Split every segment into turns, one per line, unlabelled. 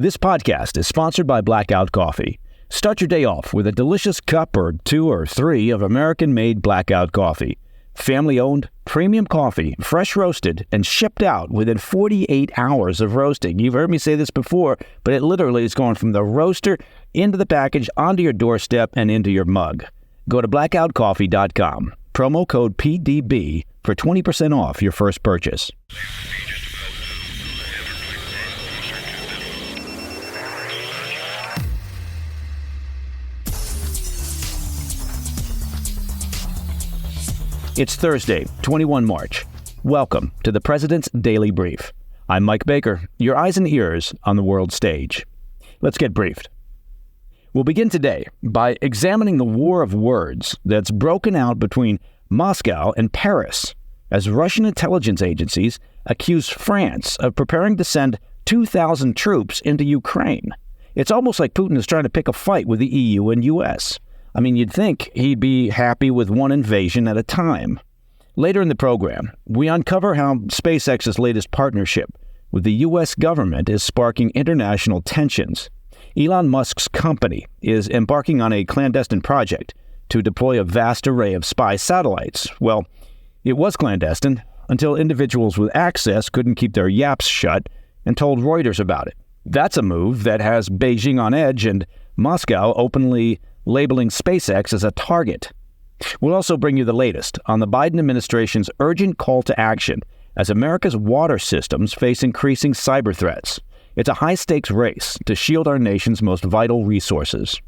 This podcast is sponsored by Blackout Coffee. Start your day off with a delicious cup or 2 or 3 of American-made Blackout Coffee. Family-owned, premium coffee, fresh roasted, and shipped out within 48 hours of roasting. You've heard me say this before, but it literally is going from the roaster into the package, onto your doorstep, and into your mug. Go to blackoutcoffee.com. Promo code PDB for 20% off your first purchase. It's Thursday, 21 March. Welcome to the President's Daily Brief. I'm Mike Baker, your eyes and ears on the world stage. Let's get briefed. We'll begin today by examining the war of words that's broken out between Moscow and Paris as Russian intelligence agencies accuse France of preparing to send 2,000 troops into Ukraine. It's almost like Putin is trying to pick a fight with the EU and US. I mean, you'd think he'd be happy with one invasion at a time. Later in the program, we uncover how SpaceX's latest partnership with the U.S. government is sparking international tensions. Elon Musk's company is embarking on a clandestine project to deploy a vast array of spy satellites. Well, it was clandestine until individuals with access couldn't keep their yaps shut and told Reuters about it. That's a move that has Beijing on edge and Moscow openly labeling SpaceX as a target. We'll also bring you the latest on the Biden administration's urgent call to action as America's water systems face increasing cyber threats. It's a high-stakes race to shield our nation's most vital resources.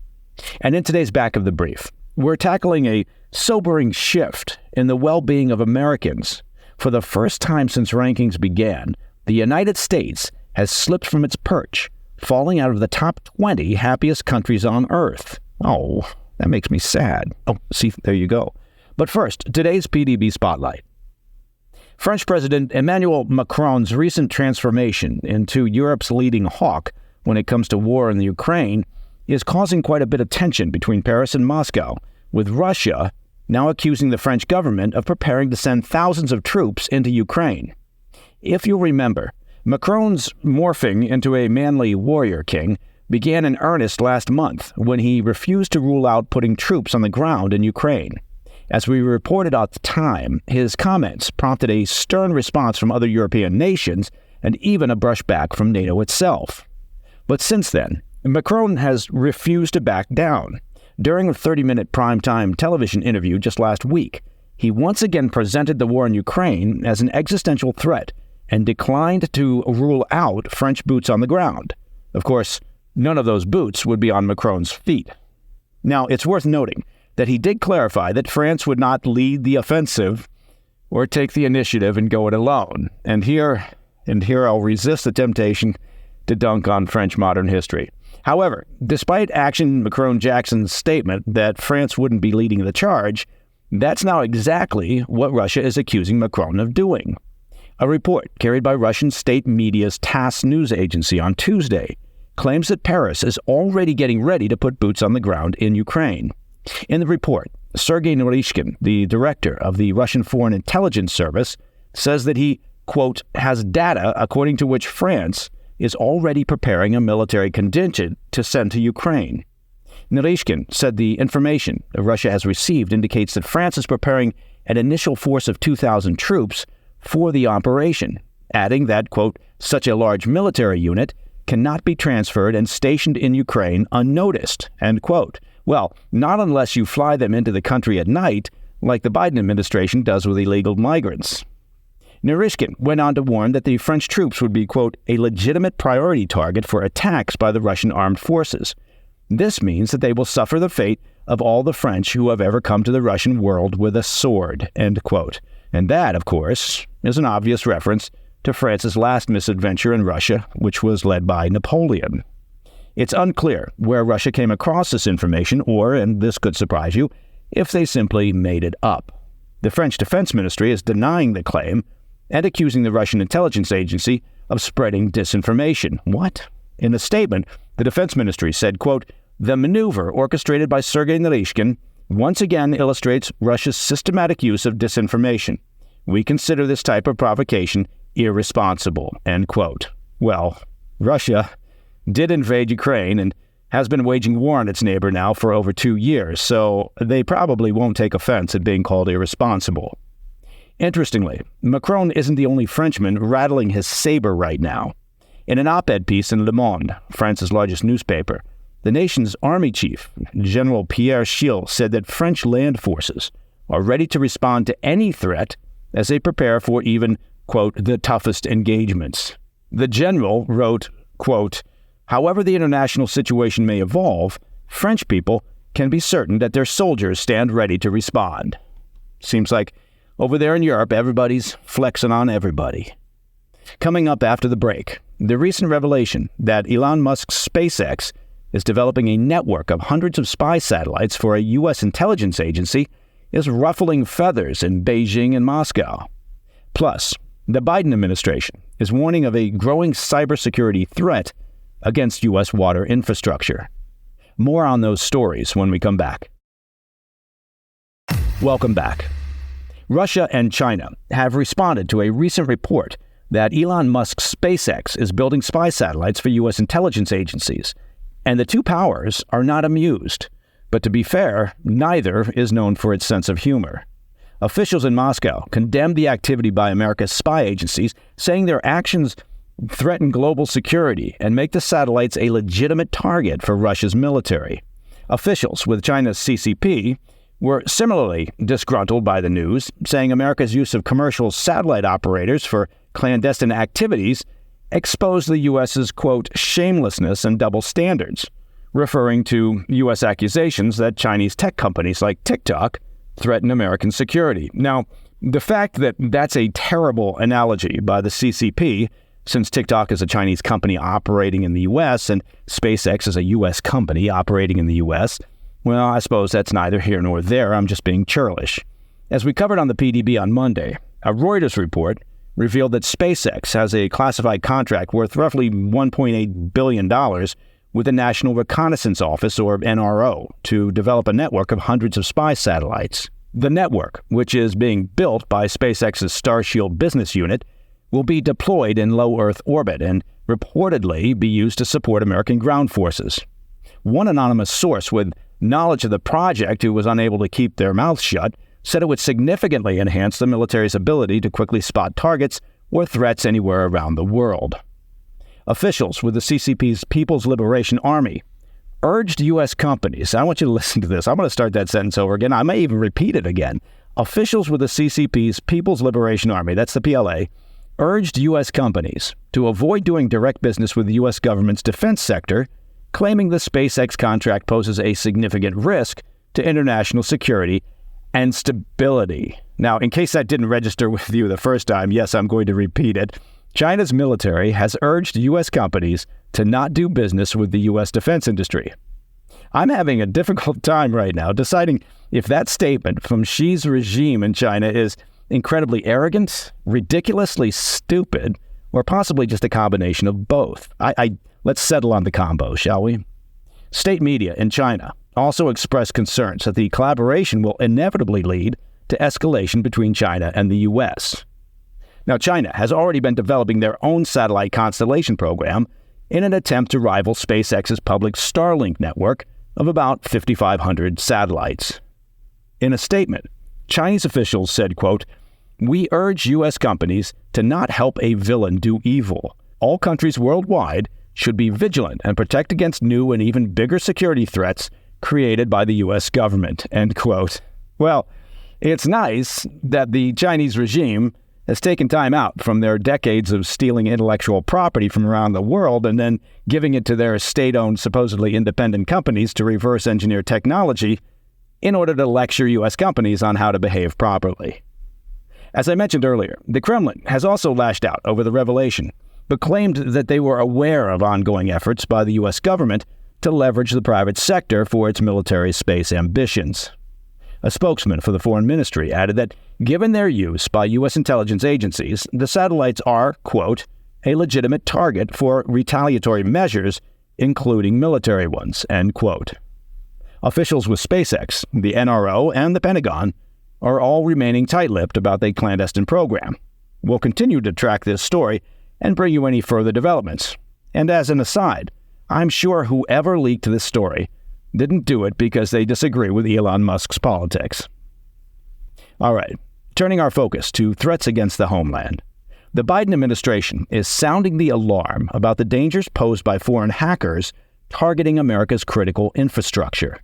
And in today's Back of the Brief, we're tackling a sobering shift in the well-being of Americans. For the first time since rankings began, the United States has slipped from its perch, falling out of the top 20 happiest countries on Earth. Oh, that makes me sad. Oh, see, there you go. But first, today's PDB Spotlight. French President Emmanuel Macron's recent transformation into Europe's leading hawk when it comes to war in the Ukraine is causing quite a bit of tension between Paris and Moscow, with Russia now accusing the French government of preparing to send thousands of troops into Ukraine. If you'll remember, Macron's morphing into a manly warrior king began in earnest last month when he refused to rule out putting troops on the ground in Ukraine. As we reported at the time, his comments prompted a stern response from other European nations and even a brushback from NATO itself. But since then, Macron has refused to back down. During a 30-minute primetime television interview just last week, he once again presented the war in Ukraine as an existential threat and declined to rule out French boots on the ground. Of course, none of those boots would be on Macron's feet. Now, it's worth noting that he did clarify that France would not lead the offensive or take the initiative and go it alone. And here I'll resist the temptation to dunk on French modern history. However, despite Action Macron-Jackson's statement that France wouldn't be leading the charge, that's now exactly what Russia is accusing Macron of doing. A report carried by Russian state media's TASS news agency on Tuesday claims that Paris is already getting ready to put boots on the ground in Ukraine. In the report, Sergei Narishkin, the director of the Russian Foreign Intelligence Service, says that he, quote, has data according to which France is already preparing a military contingent to send to Ukraine. Narishkin said the information that Russia has received indicates that France is preparing an initial force of 2,000 troops for the operation, adding that, quote, such a large military unit cannot be transferred and stationed in Ukraine unnoticed, end quote. Well, not unless you fly them into the country at night, like the Biden administration does with illegal migrants. Narishkin went on to warn that the French troops would be, quote, a legitimate priority target for attacks by the Russian armed forces. This means that they will suffer the fate of all the French who have ever come to the Russian world with a sword, end quote. And that, of course, is an obvious reference to France's last misadventure in Russia, which was led by Napoleon. It's unclear where Russia came across this information or, and this could surprise you, if they simply made it up. The French Defense Ministry is denying the claim and accusing the Russian intelligence agency of spreading disinformation. What? In a statement, the Defense Ministry said, quote, the maneuver orchestrated by Sergei Narishkin once again illustrates Russia's systematic use of disinformation. We consider this type of provocation irresponsible, end quote. Well, Russia did invade Ukraine and has been waging war on its neighbor now for over 2 years, so they probably won't take offense at being called irresponsible. Interestingly, Macron isn't the only Frenchman rattling his saber right now. In an op-ed piece in Le Monde, France's largest newspaper, the nation's army chief, General Pierre Schill, said that French land forces are ready to respond to any threat as they prepare for even, quote, the toughest engagements. The general wrote, quote, however the international situation may evolve, French people can be certain that their soldiers stand ready to respond. Seems like over there in Europe, everybody's flexing on everybody. Coming up after the break, the recent revelation that Elon Musk's SpaceX is developing a network of hundreds of spy satellites for a U.S. intelligence agency is ruffling feathers in Beijing and Moscow. Plus, the Biden administration is warning of a growing cybersecurity threat against U.S. water infrastructure. More on those stories when we come back. Welcome back. Russia and China have responded to a recent report that Elon Musk's SpaceX is building spy satellites for U.S. intelligence agencies, and the two powers are not amused. But to be fair, neither is known for its sense of humor. Officials in Moscow condemned the activity by America's spy agencies, saying their actions threaten global security and make the satellites a legitimate target for Russia's military. Officials with China's CCP were similarly disgruntled by the news, saying America's use of commercial satellite operators for clandestine activities exposed the U.S.'s, quote, shamelessness and double standards, referring to U.S. accusations that Chinese tech companies like TikTok threaten American security. Now, the fact that that's a terrible analogy by the CCP, since TikTok is a Chinese company operating in the U.S. and SpaceX is a U.S. company operating in the U.S., well, I suppose that's neither here nor there. I'm just being churlish. As we covered on the PDB on Monday, a Reuters report revealed that SpaceX has a classified contract worth roughly $1.8 billion with the National Reconnaissance Office, or NRO, to develop a network of hundreds of spy satellites. The network, which is being built by SpaceX's Starshield business unit, will be deployed in low Earth orbit and reportedly be used to support American ground forces. One anonymous source with knowledge of the project, who was unable to keep their mouth shut, said it would significantly enhance the military's ability to quickly spot targets or threats anywhere around the world. Officials with the CCP's People's Liberation Army urged U.S. companies — I want you to listen to this. I'm going to start that sentence over again. I may even repeat it again. Officials with the CCP's People's Liberation Army, that's the PLA, urged U.S. companies to avoid doing direct business with the U.S. government's defense sector, claiming the SpaceX contract poses a significant risk to international security and stability. Now, in case that didn't register with you the first time, yes, I'm going to repeat it. China's military has urged U.S. companies to not do business with the U.S. defense industry. I'm having a difficult time right now deciding if that statement from Xi's regime in China is incredibly arrogant, ridiculously stupid, or possibly just a combination of both. Let's settle on the combo, shall we? State media in China also expressed concerns that the collaboration will inevitably lead to escalation between China and the U.S. Now, China has already been developing their own satellite constellation program in an attempt to rival SpaceX's public Starlink network of about 5,500 satellites. In a statement, Chinese officials said, quote, "We urge U.S. companies to not help a villain do evil. All countries worldwide should be vigilant and protect against new and even bigger security threats created by the U.S. government," end quote. Well, it's nice that the Chinese regime has taken time out from their decades of stealing intellectual property from around the world and then giving it to their state-owned, supposedly independent companies to reverse engineer technology in order to lecture U.S. companies on how to behave properly. As I mentioned earlier, the Kremlin has also lashed out over the revelation, but claimed that they were aware of ongoing efforts by the U.S. government to leverage the private sector for its military space ambitions. A spokesman for the Foreign Ministry added that, given their use by U.S. intelligence agencies, the satellites are, quote, a legitimate target for retaliatory measures, including military ones, end quote. Officials with SpaceX, the NRO, and the Pentagon are all remaining tight-lipped about the clandestine program. We'll continue to track this story and bring you any further developments. And as an aside, I'm sure whoever leaked this story didn't do it because they disagree with Elon Musk's politics. All right, turning our focus to threats against the homeland. The Biden administration is sounding the alarm about the dangers posed by foreign hackers targeting America's critical infrastructure.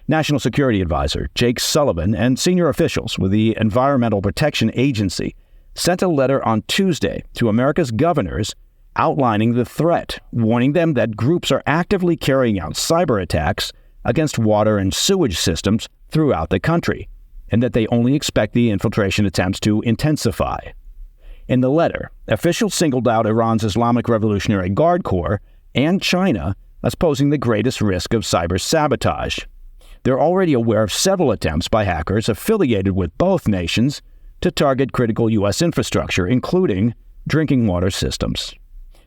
National Security Advisor Jake Sullivan and senior officials with the Environmental Protection Agency sent a letter on Tuesday to America's governors outlining the threat, warning them that groups are actively carrying out cyber attacks against water and sewage systems throughout the country, and that they only expect the infiltration attempts to intensify. In the letter, officials singled out Iran's Islamic Revolutionary Guard Corps and China as posing the greatest risk of cyber sabotage. They're already aware of several attempts by hackers affiliated with both nations to target critical U.S. infrastructure, including drinking water systems.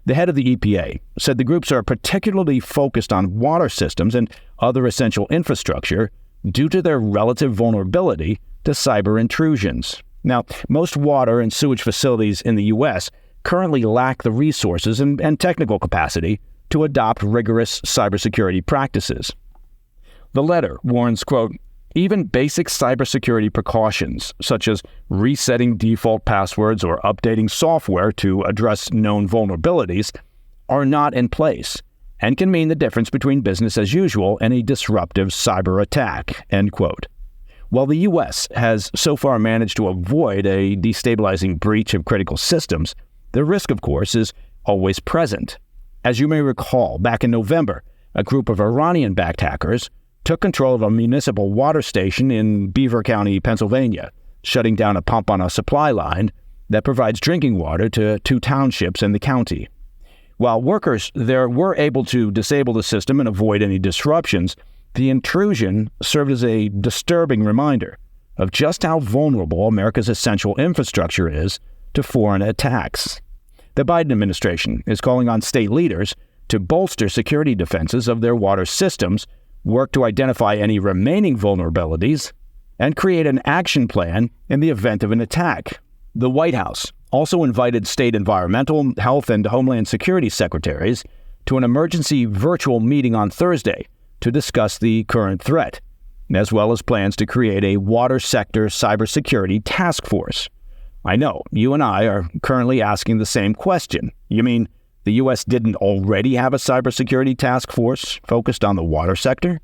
The head of the EPA said the groups are particularly focused on water systems and other essential infrastructure due to their relative vulnerability to cyber intrusions. Now, most water and sewage facilities in the U.S. currently lack the resources and technical capacity to adopt rigorous cybersecurity practices. The letter warns, quote, even basic cybersecurity precautions, such as resetting default passwords or updating software to address known vulnerabilities, are not in place and can mean the difference between business as usual and a disruptive cyber attack, end quote. While the U.S. has so far managed to avoid a destabilizing breach of critical systems, the risk, of course, is always present. As you may recall, back in November, a group of Iranian-backed hackers took control of a municipal water station in Beaver County, Pennsylvania, shutting down a pump on a supply line that provides drinking water to 2 townships in the county. While workers there were able to disable the system and avoid any disruptions, the intrusion served as a disturbing reminder of just how vulnerable America's essential infrastructure is to foreign attacks. The Biden administration is calling on state leaders to bolster security defenses of their water systems, work to identify any remaining vulnerabilities, and create an action plan in the event of an attack. The White House also invited state environmental, health, and homeland security secretaries to an emergency virtual meeting on Thursday to discuss the current threat, as well as plans to create a water sector cybersecurity task force. I know you and I are currently asking the same question. You mean the U.S. didn't already have a cybersecurity task force focused on the water sector?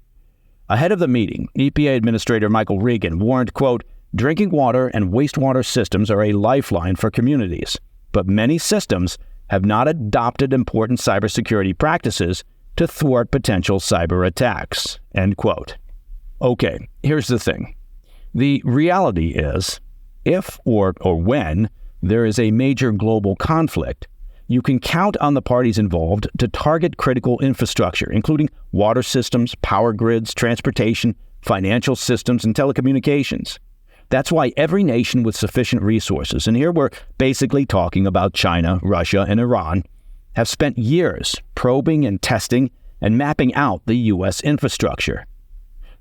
Ahead of the meeting, EPA Administrator Michael Regan warned, quote, drinking water and wastewater systems are a lifeline for communities, but many systems have not adopted important cybersecurity practices to thwart potential cyber attacks, end quote. Okay, here's the thing. The reality is, if or when there is a major global conflict, you can count on the parties involved to target critical infrastructure, including water systems, power grids, transportation, financial systems, and telecommunications. That's why every nation with sufficient resources, and here we're basically talking about China, Russia, and Iran, have spent years probing and testing and mapping out the U.S. infrastructure.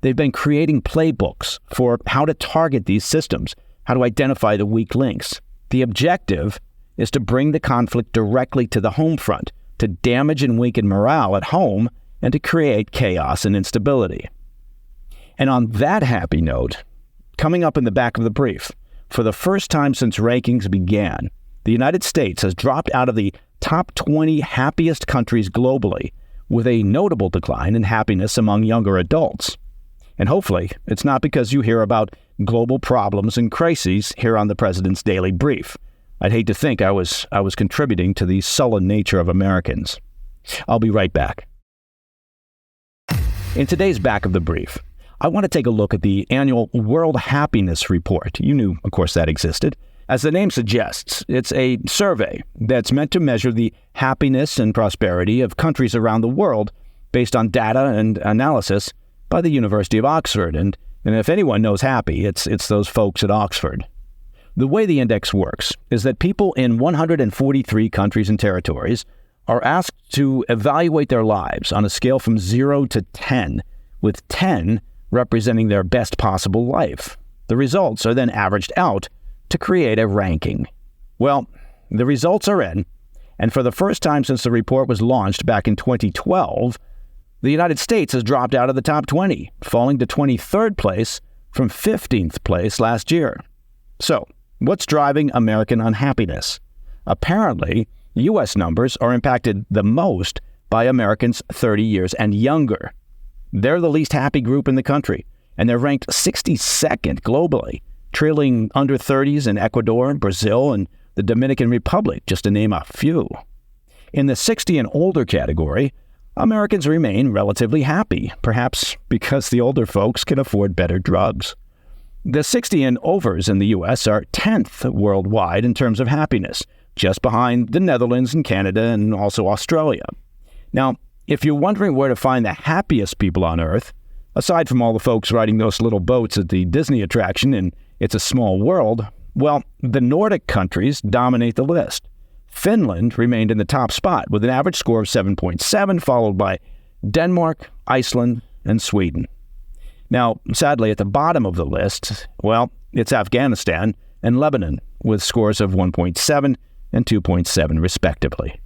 They've been creating playbooks for how to target these systems, how to identify the weak links. The objective is to bring the conflict directly to the home front, to damage and weaken morale at home, and to create chaos and instability. And on that happy note, coming up in the back of the brief, for the first time since rankings began, the United States has dropped out of the top 20 happiest countries globally, with a notable decline in happiness among younger adults. And hopefully, it's not because you hear about global problems and crises here on the President's Daily Brief. I'd hate to think I was contributing to the sullen nature of Americans. I'll be right back. In today's Back of the Brief, I want to take a look at the annual World Happiness Report. You knew, of course, that existed. As the name suggests, it's a survey that's meant to measure the happiness and prosperity of countries around the world based on data and analysis by the University of Oxford. And if anyone knows happy, it's those folks at Oxford. The way the index works is that people in 143 countries and territories are asked to evaluate their lives on a scale from 0 to 10, with 10 representing their best possible life. The results are then averaged out to create a ranking. Well, the results are in, And for the first time since the report was launched back in 2012, the United States has dropped out of the top 20, falling to 23rd place from 15th place last year. So, what's driving American unhappiness? Apparently, U.S. numbers are impacted the most by Americans 30 years and younger. They're the least happy group in the country, and they're ranked 62nd globally, trailing under 30s in Ecuador, Brazil, and the Dominican Republic, just to name a few. In the 60 and older category, Americans remain relatively happy, perhaps because the older folks can afford better drugs. The 60 and overs in the U.S. are 10th worldwide in terms of happiness, just behind the Netherlands and Canada and also Australia. Now, if you're wondering where to find the happiest people on Earth, aside from all the folks riding those little boats at the Disney attraction in It's a Small World, well, the Nordic countries dominate the list. Finland remained in the top spot with an average score of 7.7, followed by Denmark, Iceland, and Sweden. Now, sadly, at the bottom of the list, well, it's Afghanistan and Lebanon with scores of 1.7 and 2.7 respectively.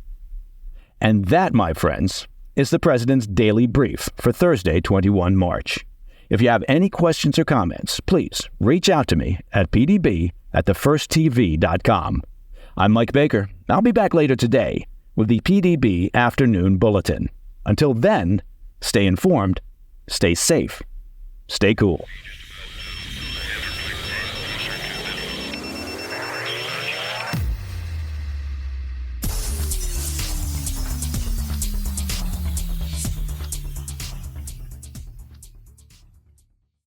And that, my friends, is the President's Daily Brief for Thursday, 21 March. If you have any questions or comments, please reach out to me at pdb@thefirsttv.com. I'm Mike Baker. I'll be back later today with the PDB Afternoon Bulletin. Until then, stay informed, stay safe, stay cool.